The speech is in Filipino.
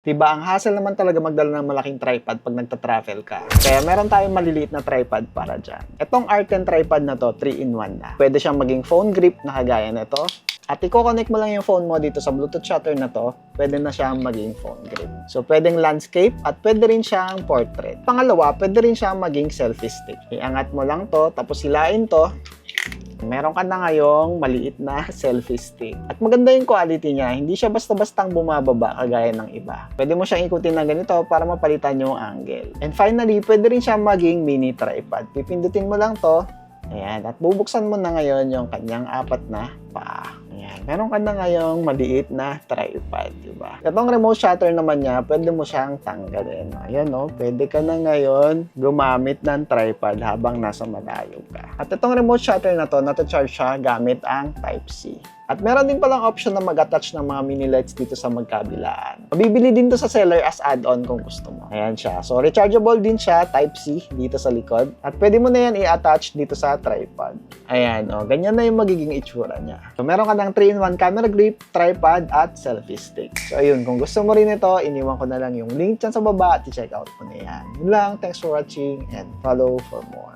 Diba, ang hassle naman talaga magdala ng malaking tripod pag nagta-travel ka. Kaya meron tayong maliliit na tripod para dyan. Itong R10 tripod na to, 3-in-1 na. Pwede siyang maging phone grip na kagaya nito. At i-connect mo lang yung phone mo dito sa Bluetooth shutter na to, pwede na siyang maging phone grip. So, pwedeng landscape at pwede rin siyang portrait. Pangalawa, pwede rin siyang maging selfie stick. Iangat mo lang to, tapos hilain to. Meron ka na ngayong maliit na selfie stick. At maganda yung quality niya. Hindi siya basta-bastang bumababa kagaya ng iba. Pwede mo siyang ikutin na ganito para mapalitan yung angle. And finally, pwede rin siyang maging mini tripod. Pipindutin mo lang to. Ayan. At bubuksan mo na ngayon yung kanyang apat na paa. Ayan. Meron ka na ngayong maliit na tripod, diba? Itong remote shutter naman niya, pwede mo siyang tanggalin. Ayan, no? Pwede ka na ngayon gumamit ng tripod habang nasa malayo ka. At itong remote shutter na to, nata-charge siya gamit ang Type-C. At meron din palang option na mag-attach ng mga mini lights dito sa magkabilaan. Mabibili din to sa seller as add-on kung gusto mo. Ayan siya. So, rechargeable din siya, Type-C, dito sa likod. At pwede mo na yan i-attach dito sa tripod. Ayan, o. Ganyan na yung magiging itsura niya. So, meron ka ng 3-in-1 camera grip, tripod, at selfie stick. So, ayun. Kung gusto mo rin ito, iniwan ko na lang yung link dyan sa baba at i-check out mo na yan. Yun lang. Thanks for watching and follow for more.